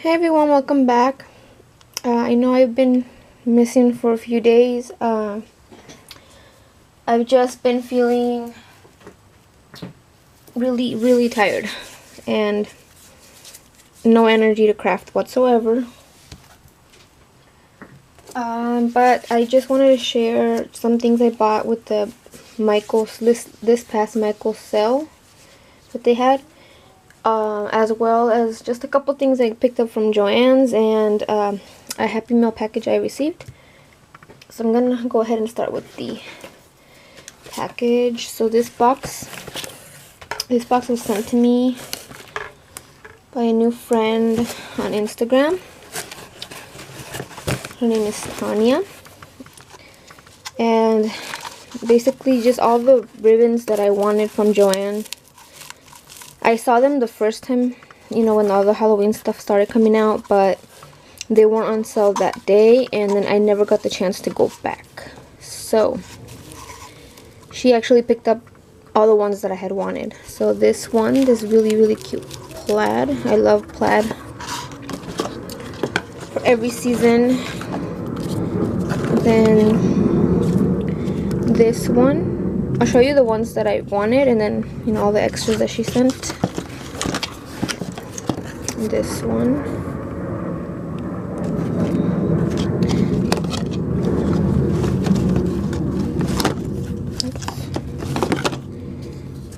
Hey everyone, welcome back. I know I've been missing for a few days. I've just been feeling really tired and no energy to craft whatsoever. But I just wanted to share some things I bought with the Michaels this past Michaels sale that they had. As well as just a couple things I picked up from Joann's and a Happy Meal package I received. So I'm gonna go ahead and start with the package. So this box was sent to me by a new friend on Instagram. Her name is Tanya, and basically just all the ribbons that I wanted from Joann. I saw them the first time, you know, when all the Halloween stuff started coming out, but they weren't on sale that day, and then I never got the chance to go back. So she actually picked up all the ones that I had wanted. So this really cute plaid. I love plaid for every season. Then this one, I'll show you the ones that I wanted and then, you know, all the extras that she sent. This one.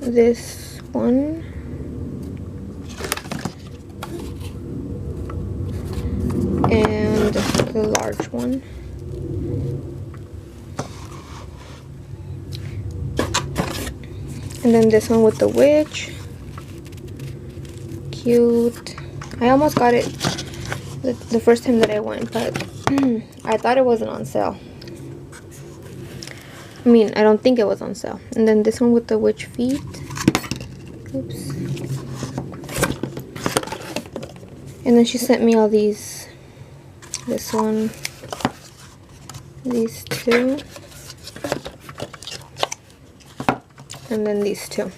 This one. And the large one. And then this one with the witch. Cute. I almost got it the first time that I went, but I thought it wasn't on sale. I mean, I don't think it was on sale. And then this one with the witch feet. Oops. And then she sent me all these. This one. These two. And then these two.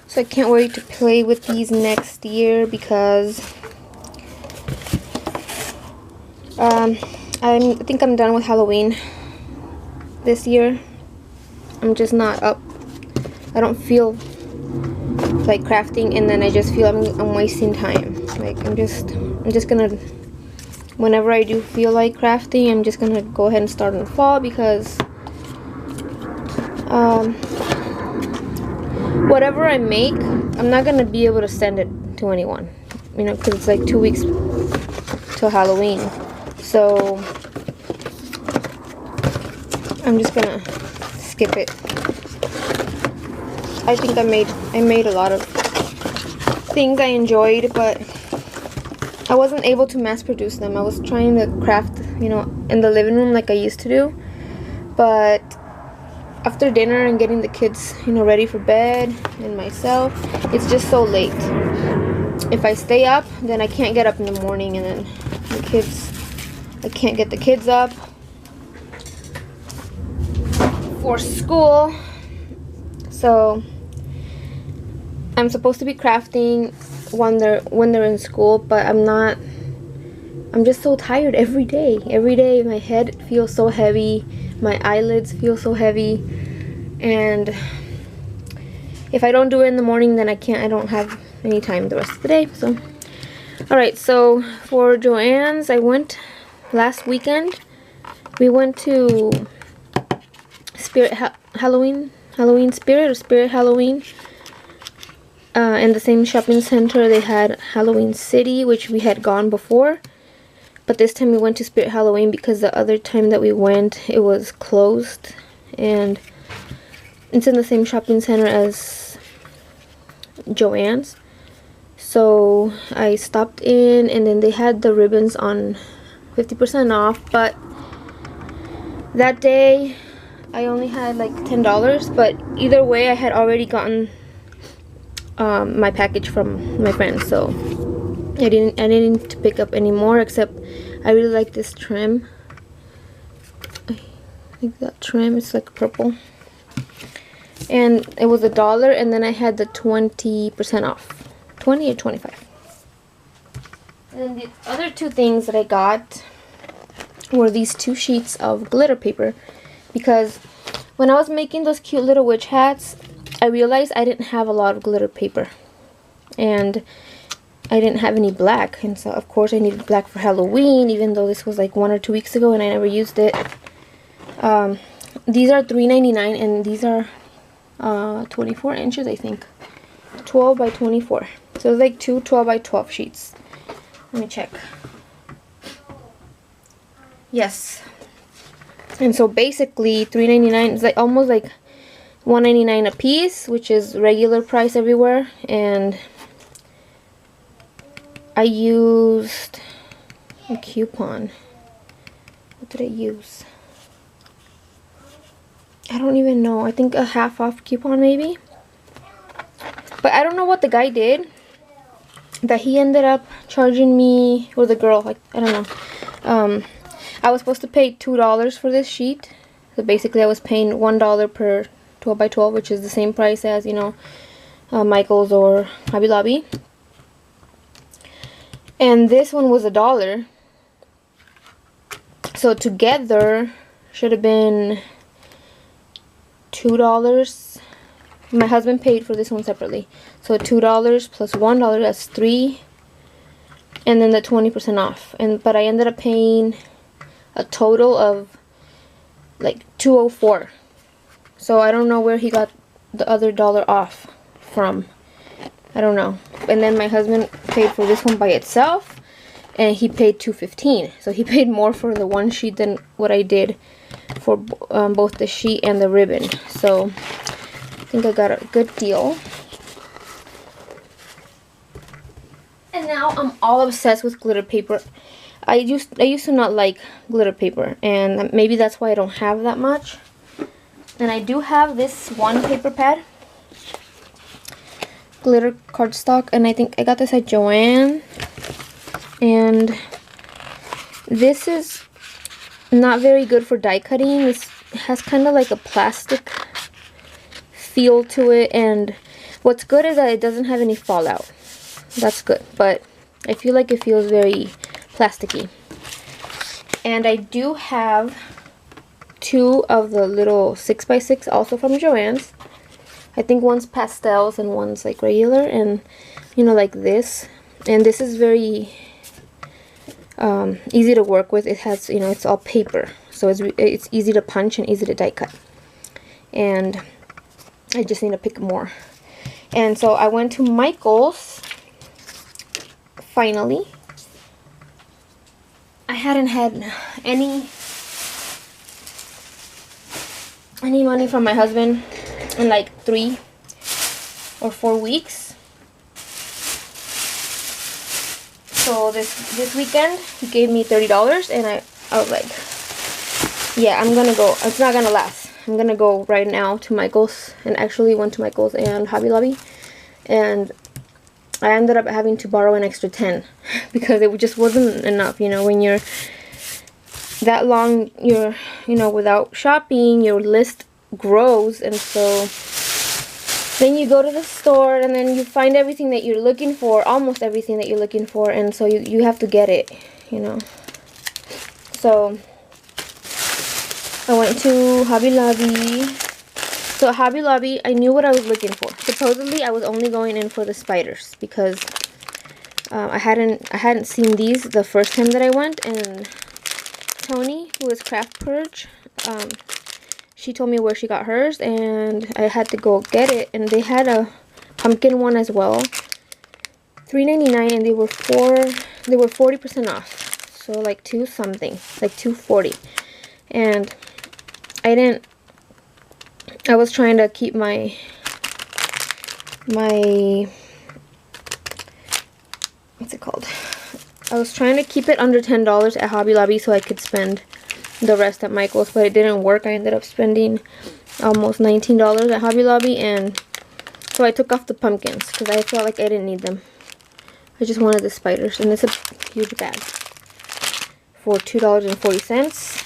So I can't wait to play with these next year because I think I'm done with Halloween this year. I'm just not up. I don't feel like crafting, and then I just feel I'm wasting time. Like I'm just gonna, whenever I do feel like crafting, I'm just gonna go ahead and start in the fall because whatever I make, I'm not gonna be able to send it to anyone, you know, because it's like 2 weeks till Halloween. So I'm just gonna skip it. I think I made a lot of things I enjoyed, but I wasn't able to mass produce them. I was trying to craft, you know, in the living room like I used to do, but after dinner and getting the kids, you know, ready for bed and myself, it's just so late. If I stay up, then I can't get up in the morning, and then the kids, I can't get the kids up for school. So I'm supposed to be crafting when they're in school, but I'm not. I'm just so tired every day. Every day my head feels so heavy. My eyelids feel so heavy, and if I don't do it in the morning, then I don't have any time the rest of the day. So alright, so for Joann's, I went last weekend. We went to Spirit Halloween Spirit, or Spirit Halloween, in the same shopping center. They had Halloween City, which we had gone before. But this time we went to Spirit Halloween because the other time that we went, it was closed. And it's in the same shopping center as Joann's. So I stopped in, and then they had the ribbons on 50% off. But that day, I only had like $10. But either way, I had already gotten my package from my friend. So I didn't need to pick up any more, except I really like this trim. I think that trim is like purple. And it was $1, and then I had the 20% off. 20 or 25. And then the other two things that I got were these 2 sheets of glitter paper, because when I was making those cute little witch hats, I realized I didn't have a lot of glitter paper, and I didn't have any black, and so of course I needed black for Halloween, even though this was like 1 or 2 weeks ago and I never used it. These are $3.99, and these are 24 inches, I think. 12 by 24. So it's like 2 12 by 12 sheets. Let me check. Yes. And so basically $3.99 is like almost like $1.99 a piece, which is regular price everywhere. And I used a coupon. What did I use? I don't even know. I think a half off coupon maybe. But I don't know what the guy did, that he ended up charging me, or the girl, like, I don't know. I was supposed to pay $2 for this sheet. So basically I was paying $1 per 12 by 12, which is the same price as, you know, Michael's or Hobby Lobby. And this one was $1. So together should have been $2. My husband paid for this one separately. So $2 plus $1, that's $3. And then the 20% off. But I ended up paying a total of like $2.04. So I don't know where he got the other dollar off from. I don't know. And then my husband paid for this one by itself, and he paid $2.15. So he paid more for the one sheet than what I did for both the sheet and the ribbon. So I think I got a good deal. And now I'm all obsessed with glitter paper. I used to not like glitter paper, and maybe that's why I don't have that much. And I do have this one paper pad, glitter cardstock, and I think I got this at Joann. And this is not very good for die cutting. This has kind of like a plastic feel to it, and what's good is that it doesn't have any fallout. That's good, but I feel like it feels very plasticky. And I do have 2 of the little 6x6 also from Joann's. I think one's pastels and one's like regular, and you know, like this. And this is very easy to work with. It has, you know, it's all paper, so it's easy to punch and easy to die cut. And I just need to pick more. And so I went to Michael's finally. I hadn't had any money from my husband in like 3 or 4 weeks. So this weekend he gave me $30, and I was like, yeah, I'm gonna go. It's not gonna last. I'm gonna go right now to Michael's, and actually went to Michael's and Hobby Lobby, and I ended up having to borrow an extra 10 because it just wasn't enough. You know, when you're that long, you know, without shopping, your list grows, and so then you go to the store and then you find everything that you're looking for, almost everything that you're looking for, and so you have to get it, you know. So I went to Hobby Lobby. So Hobby Lobby, I knew what I was looking for. Supposedly I was only going in for the spiders because I hadn't seen these the first time that I went, and Tony, who is Craft Purge, she told me where she got hers, and I had to go get it. And they had a pumpkin one as well, $3.99, and they were 40% off, so like $2 something, like $2.40. And I was trying to keep my what's it called? I was trying to keep it under $10 at Hobby Lobby so I could spend the rest at Michael's, but it didn't work. I ended up spending almost $19 at Hobby Lobby, and so I took off the pumpkins because I felt like I didn't need them. I just wanted the spiders, and it's a huge bag for $2.40.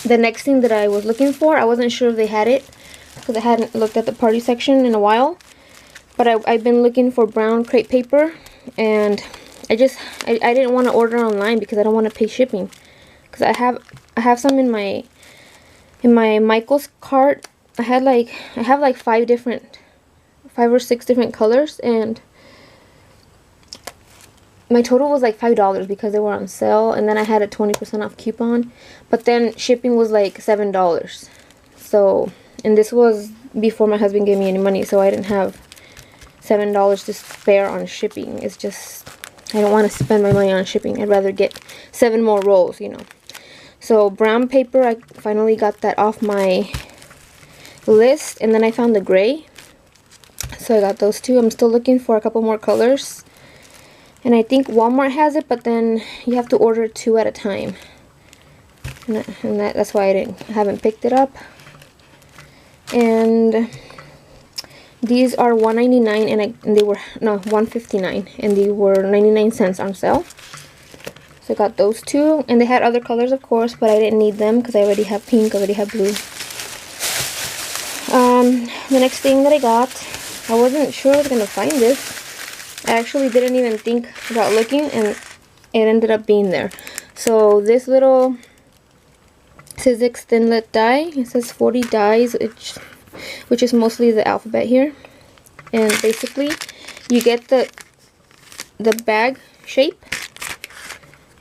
The next thing that I was looking for, I wasn't sure if they had it because I hadn't looked at the party section in a while, but I've been looking for brown crepe paper, and I didn't want to order online because I don't want to pay shipping. Because I have some in my Michaels cart. I have like 5 or 6 different colors, and my total was like $5 because they were on sale, and then I had a 20% off coupon, but then shipping was like $7. So, and this was before my husband gave me any money, so I didn't have $7 to spare on shipping. It's just, I don't want to spend my money on shipping. I'd rather get 7 more rolls, you know. So brown paper, I finally got that off my list, and then I found the gray. So I got those 2. I'm still looking for a couple more colors. And I think Walmart has it, but then you have to order 2 at a time. And that's why I haven't picked it up. And these are $1.99, and they were, no, $1.59, and they were 99 cents on sale. So I got those 2, and they had other colors, of course, but I didn't need them because I already have pink, I already have blue. The next thing that I got, I wasn't sure I was going to find this. I actually didn't even think about looking, and it ended up being there. So this little Sizzix Thinlit die, it says 40 dies, which is mostly the alphabet here. And basically, you get the bag shape,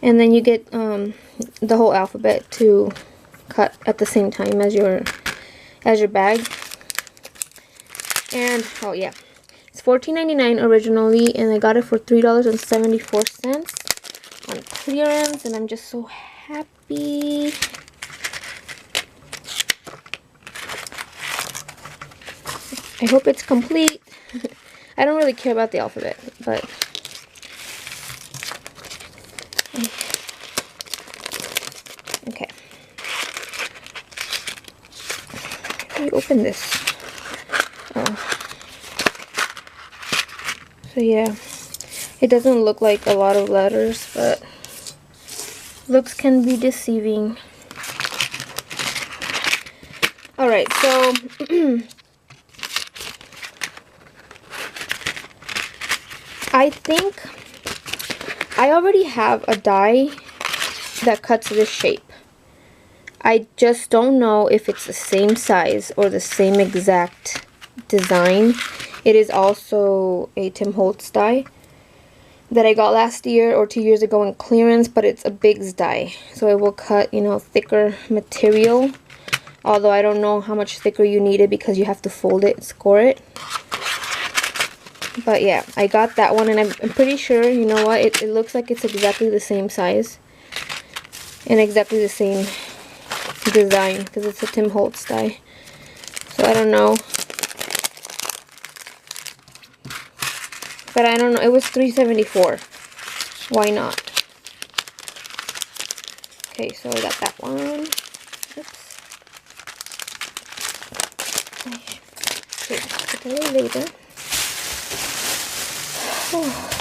and then you get the whole alphabet to cut at the same time as your bag. And oh yeah, it's $14.99 originally, and I got it for $3.74 on clearance, and I'm just so happy. I hope it's complete. I don't really care about the alphabet, but okay. How do you open this? Oh. So yeah, it doesn't look like a lot of letters, but looks can be deceiving. Alright, so I think I already have a die that cuts this shape. I just don't know if it's the same size or the same exact design. It is also a Tim Holtz die that I got last year or 2 years ago in clearance, but it's a Biggs die. So it will cut, you know, thicker material. Although I don't know how much thicker you need it because you have to fold it and score it. But yeah, I got that one, and I'm pretty sure, you know what, it looks like it's exactly the same size and exactly the same design because it's a Tim Holtz die. So I don't know. But I don't know, it was $3.74. Why not? Okay, so I got that one. Oops. Okay, put it away later.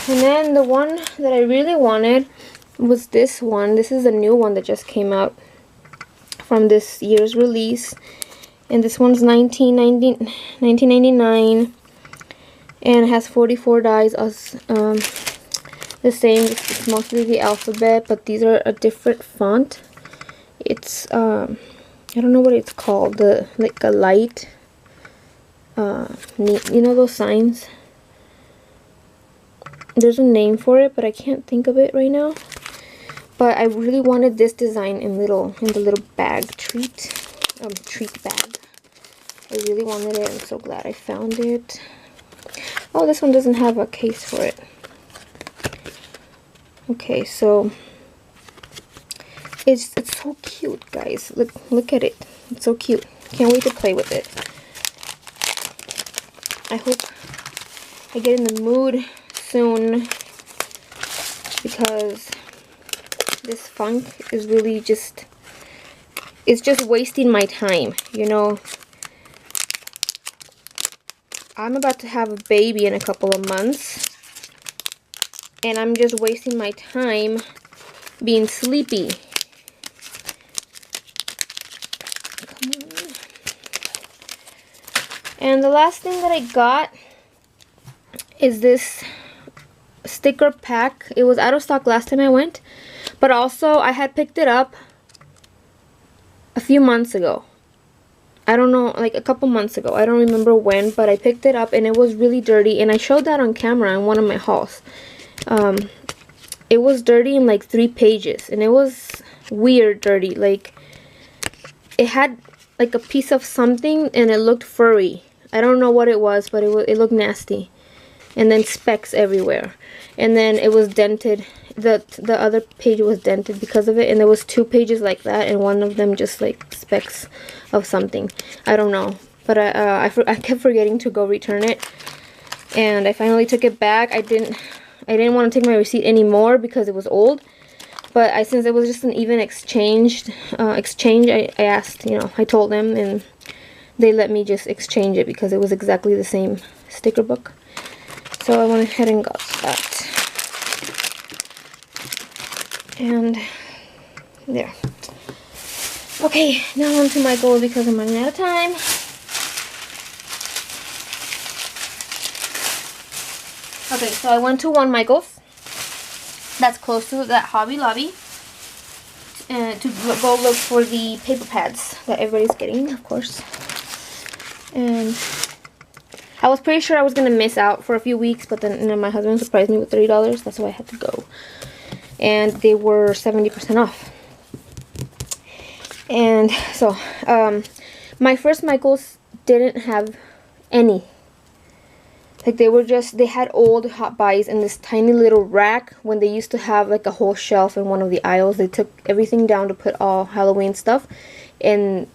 And then the one that I really wanted was this one. This is a new one that just came out from this year's release. And this one's $19.99. And it has 44 dies as the same. It's mostly the alphabet, but these are a different font. It's I don't know what it's called. Like a light. You know those signs? There's a name for it, but I can't think of it right now. But I really wanted this design in the little bag treat bag. I really wanted it. I'm so glad I found it. Oh, this one doesn't have a case for it. Okay, so it's so cute, guys. Look at it. It's so cute. Can't wait to play with it. I hope I get in the mood soon, because this funk is really just wasting my time, you know. I'm about to have a baby in a couple of months, and I'm just wasting my time being sleepy. Come on. And the last thing that I got is this sticker pack. It was out of stock last time I went, but also I had picked it up a few months ago. I don't know, like a couple months ago. I don't remember when, but I picked it up and it was really dirty, and I showed that on camera in one of my hauls. It was dirty in like 3 pages, and it was weird dirty. Like, it had like a piece of something and it looked furry. I don't know what it was, but it looked nasty. And then specks everywhere. And then it was dented. The other page was dented because of it, and there was 2 pages like that, and one of them just like specks of something. I don't know, but I kept forgetting to go return it, and I finally took it back. I didn't want to take my receipt anymore because it was old, but since it was just an even exchange, I asked, you know, I told them, and they let me just exchange it because it was exactly the same sticker book. So I went ahead and got that. And there. Okay, now on to my goal because I'm running out of time. Okay, so I went to one Michael's that's close to that Hobby Lobby to go look for the paper pads that everybody's getting, of course. And I was pretty sure I was going to miss out for a few weeks, but then, you know, my husband surprised me with $30. That's why I had to go. And they were 70% off. And so, my first Michael's didn't have any. Like, they had old Hot Buys in this tiny little rack when they used to have like a whole shelf in one of the aisles. They took everything down to put all Halloween stuff. And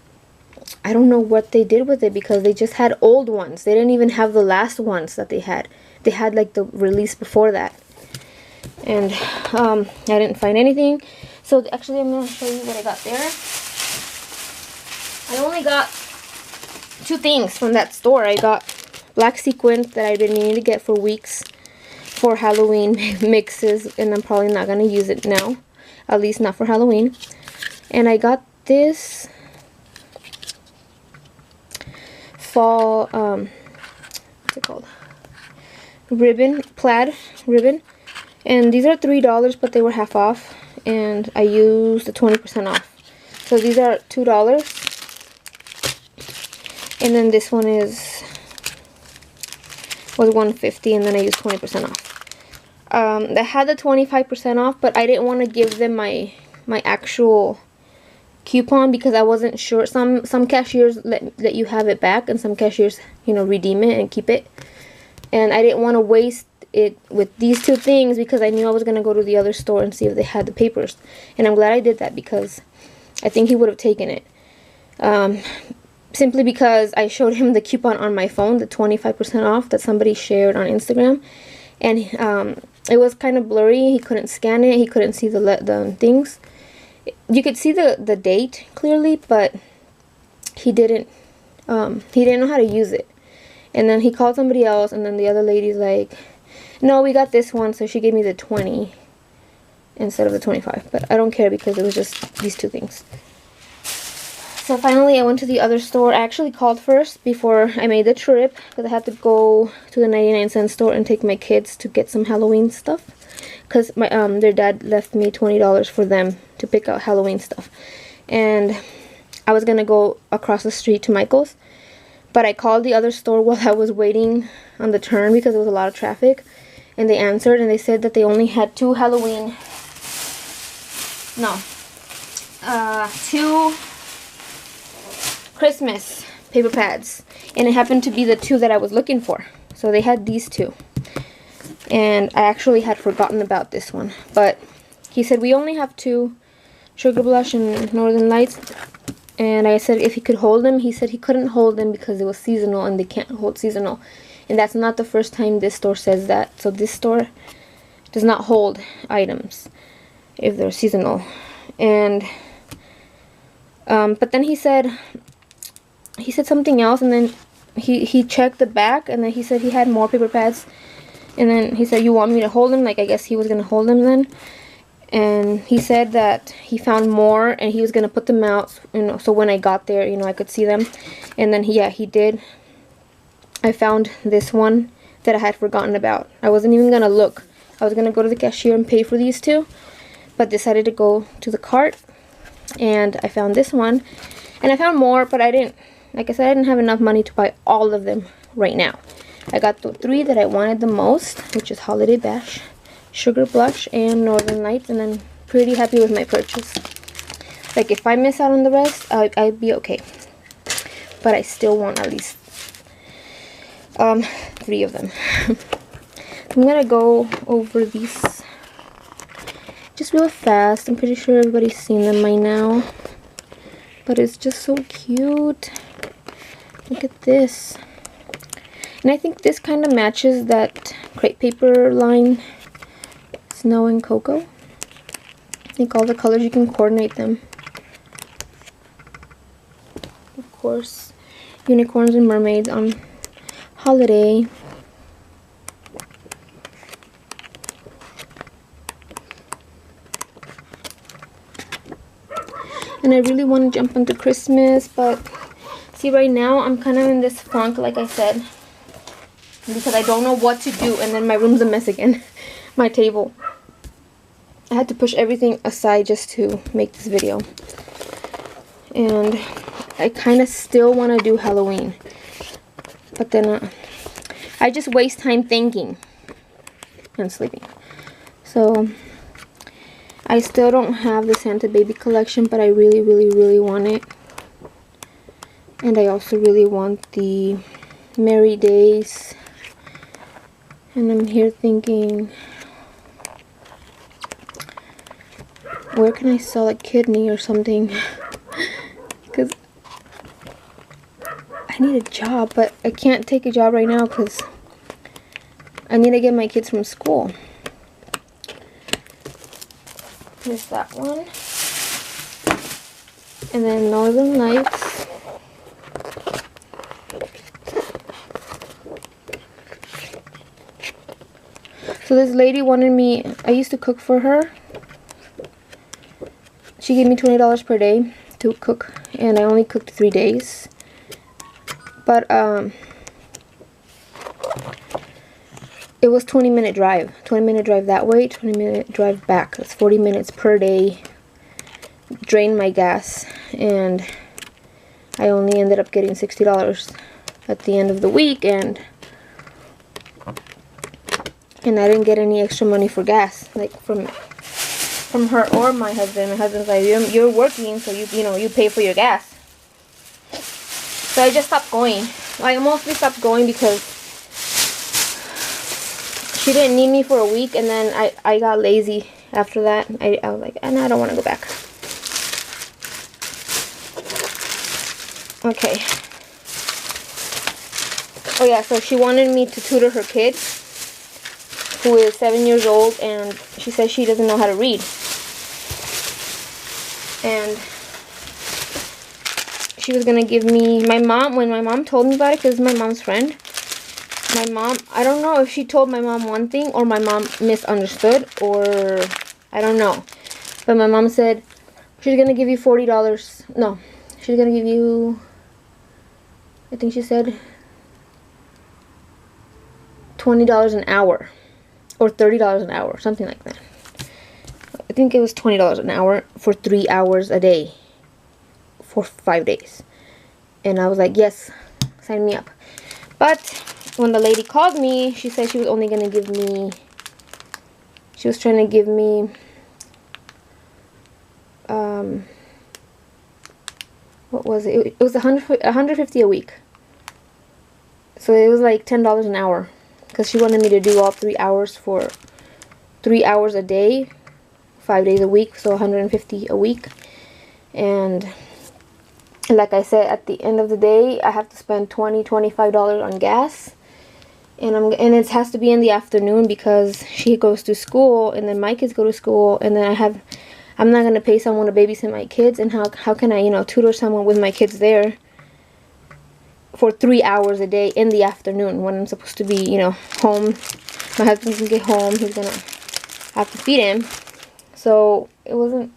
I don't know what they did with it because they just had old ones. They didn't even have the last ones that they had. They had like the release before that. And I didn't find anything. So actually I'm going to show you what I got there. I only got 2 things from that store. I got black sequin that I've been needing to get for weeks for Halloween mixes, and I'm probably not going to use it now. At least not for Halloween. And I got this fall, what's it called? Ribbon, plaid ribbon. And these are $3, but they were half off, and I used the 20% off. So these are $2, and then this one was $150, and then I used 20% off. They had the 25% off, but I didn't want to give them my actual coupon because I wasn't sure. Some cashiers let you have it back, and some cashiers, you know, redeem it and keep it. And I didn't want to waste it with these 2 things because I knew I was going to go to the other store and see if they had the papers. And I'm glad I did that because I think he would have taken it. Simply because I showed him the coupon on my phone, the 25% off that somebody shared on Instagram. And it was kind of blurry. He couldn't scan it. He couldn't see the things. You could see the date clearly, but he didn't know how to use it. And then he called somebody else, and then the other lady's like, no, we got this one, so she gave me the 20 instead of the 25. But I don't care because it was just these 2 things. So finally I went to the other store. I actually called first before I made the trip because I had to go to the 99-cent store and take my kids to get some Halloween stuff. Because their dad left me $20 for them to pick out Halloween stuff. And I was going to go across the street to Michael's. But I called the other store while I was waiting on the turn because there was a lot of traffic. And they answered and they said that they only had 2 Halloween... No. 2 Christmas paper pads. And it happened to be the 2 that I was looking for. So they had these 2. And I actually had forgotten about this one. But he said we only have 2. Sugar Blush and Northern Lights. And I said if he could hold them. He said he couldn't hold them because it was seasonal and they can't hold seasonal. And that's not the first time this store says that. So this store does not hold items if they're seasonal. And but then he said something else, and then he checked the back, and then he said he had more paper pads. And then he said, you want me to hold them? Like, I guess he was going to hold them then. And he said that he found more and he was going to put them out, you know, so when I got there, you know, I could see them. And then he did. I found this one that I had forgotten about. I wasn't even going to look. I was gonna go to the cashier and pay for these two, but decided to go to the cart, and I found this one, and I found more, but I didn't, like I said, I didn't have enough money to buy all of them right now. I got the 3 that I wanted the most, which is Holiday Bash, Sugar Blush, and Northern Lights, and I'm pretty happy with my purchase. Like, if I miss out on the rest, I'd be okay. But I still want at least 3 of them. I'm gonna go over these just real fast. I'm pretty sure everybody's seen them by now. But it's just so cute. Look at this. And I think this kind of matches that crepe paper line, Snow and Cocoa. I think all the colors, you can coordinate them. Of course, unicorns and mermaids on holiday. And I really want to jump into Christmas, but see, right now I'm kind of in this funk, like I said, because I don't know what to do, and then my room's a mess again. My table. I had to push everything aside just to make this video. And I kind of still want to do Halloween, but then I just waste time thinking and sleeping. So I still don't have the Santa Baby collection, but I really, really, really want it. And I also really want the Merry Days. And I'm here thinking, where can I sell a kidney or something? Because I need a job, but I can't take a job right now because I need to get my kids from school. Here's that one. And then Northern Lights. So this lady wanted me, I used to cook for her. She gave me $20 per day to cook, and I only cooked 3 days. But it was 20-minute drive. 20-minute drive that way, 20-minute drive back. That's 40 minutes per day. Drained my gas, and I only ended up getting $60 at the end of the week, and I didn't get any extra money for gas, like from her or my husband. My husband's like, you're working, so you know, you pay for your gas. So I just stopped going. I mostly stopped going because she didn't need me for a week, and then I got lazy after that. I was like, no, I don't want to go back. Okay. Oh yeah, so she wanted me to tutor her kid, who is 7 years old, and she says she doesn't know how to read. And she was gonna give me, my mom, when my mom told me about it, because my mom's friend, my mom, I don't know if she told my mom one thing or my mom misunderstood, or I don't know. But my mom said she's gonna give you $40. No, she's gonna give you, I think she said $20 an hour. Or $30 an hour, something like that. I think it was $20 an hour for 3 hours a day for 5 days. And I was like, yes, sign me up. But when the lady called me, she said she was only going to give me, she was trying to give me what was it? It was $150 a week. So it was like $10 an hour. Because she wanted me to do all 3 hours for 3 hours a day, 5 days a week, so $150 a week. And like I said, at the end of the day, I have to spend $25 on gas. And it has to be in the afternoon because she goes to school, and then my kids go to school, and then I'm not going to pay someone to babysit my kids. And how can I, you know, tutor someone with my kids there for 3 hours a day in the afternoon when I'm supposed to be, you know, home. My husband's gonna get home. He's gonna have to feed him. So it wasn't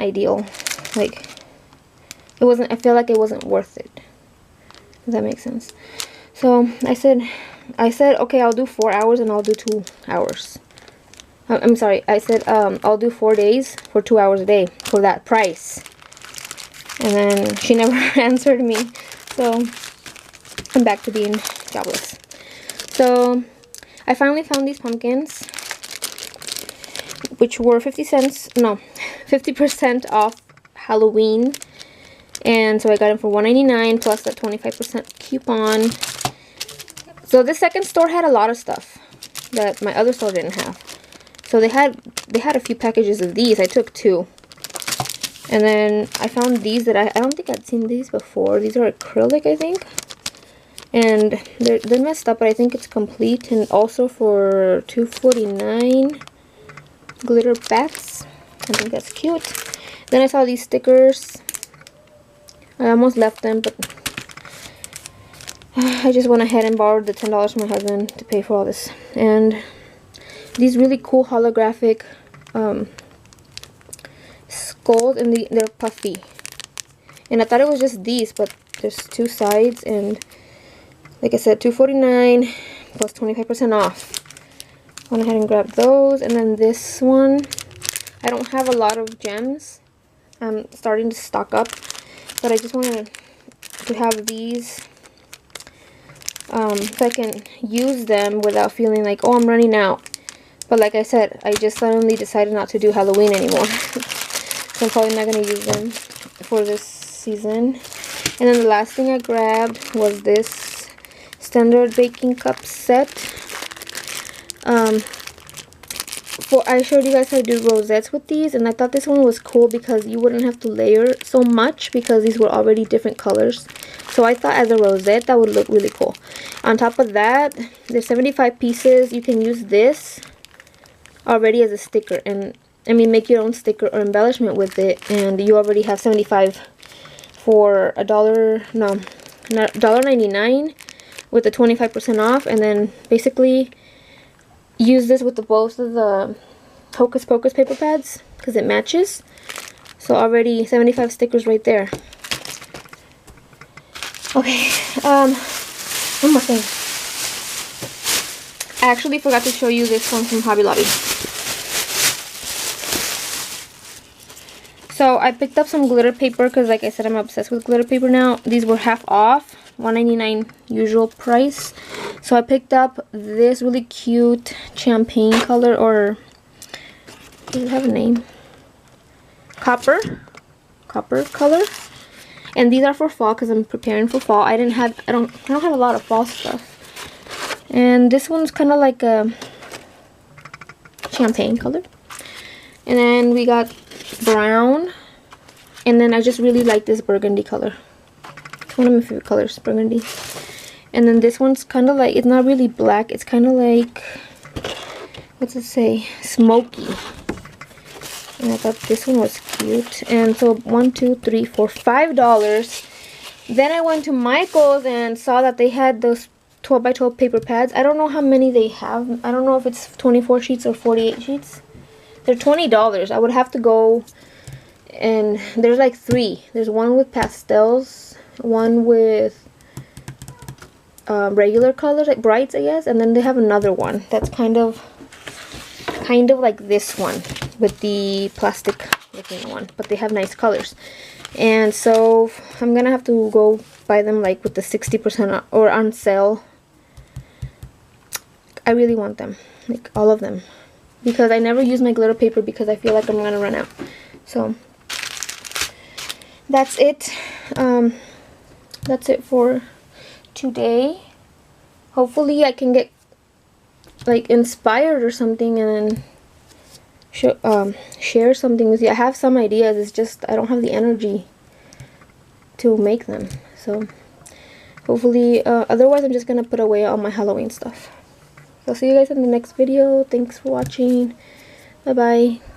ideal. Like, I feel like it wasn't worth it. Does that make sense? So I said, I said, okay, I'll do 4 hours and I'll do 2 hours. I'm sorry, I said I'll do 4 days for 2 hours a day for that price. And then she never answered me. So I'm back to being jobless. So I finally found these pumpkins, which were 50% off Halloween. And so I got them for $1.99 plus that 25% coupon. So this second store had a lot of stuff that my other store didn't have. So they had a few packages of these. I took 2. And then I found these that I don't think I'd seen these before. These are acrylic, I think. And they're messed up, but I think it's complete. And also for $2.49, glitter bats. I think that's cute. Then I saw these stickers. I almost left them, but I just went ahead and borrowed the $10 from my husband to pay for all this. And these really cool holographic skulls, and they're puffy. And I thought it was just these, but there's 2 sides, and like I said, $2.49 plus 25% off. Went ahead and grabbed those. And then this one, I don't have a lot of gems. I'm starting to stock up, but I just wanted to have these so I can use them without feeling like, oh, I'm running out. But like I said, I just suddenly decided not to do Halloween anymore. So I'm probably not going to use them for this season. And then the last thing I grabbed was this standard baking cup set. I showed you guys how to do rosettes with these, and I thought this one was cool because you wouldn't have to layer so much because these were already different colors. So I thought as a rosette that would look really cool. On top of that, there's 75 pieces. You can use this already as a sticker, and I mean make your own sticker or embellishment with it, and you already have 75 for $1.99 with the 25% off. And then basically use this with both of the Hocus Pocus paper pads because it matches. So already 75 stickers right there. Okay, one more thing. I actually forgot to show you this one from Hobby Lobby. So I picked up some glitter paper because, like I said, I'm obsessed with glitter paper now. These were half off, $1.99 usual price. So I picked up this really cute champagne color, or does it have a name? Copper color. And these are for fall because I'm preparing for fall. I don't have a lot of fall stuff. And this one's kind of like a champagne color. And then we got brown. And then I just really like this burgundy color. It's one of my favorite colors, burgundy. And then this one's kind of like, it's not really black. It's kind of like, what's it say? Smoky. And I thought this one was cute. And so $1, $2, $3, $4, $5. Then I went to Michael's and saw that they had those 12 by 12 paper pads. I don't know how many they have. I don't know if it's 24 sheets or 48 sheets. They're $20. I would have to go, and there's like 3. There's one with pastels, one with regular colors, like brights, I guess, and then they have another one that's kind of like this one with the plastic looking one, but they have nice colors. And so I'm gonna have to go buy them like with the 60% or on sale. I really want them, like all of them, because I never use my glitter paper because I feel like I'm gonna run out. So that's it. That's it for today. Hopefully I can get like inspired or something and then share something with you. I have some ideas, it's just I don't have the energy to make them. So hopefully, otherwise I'm just gonna put away all my Halloween stuff. So I'll see you guys in the next video. Thanks for watching. Bye bye.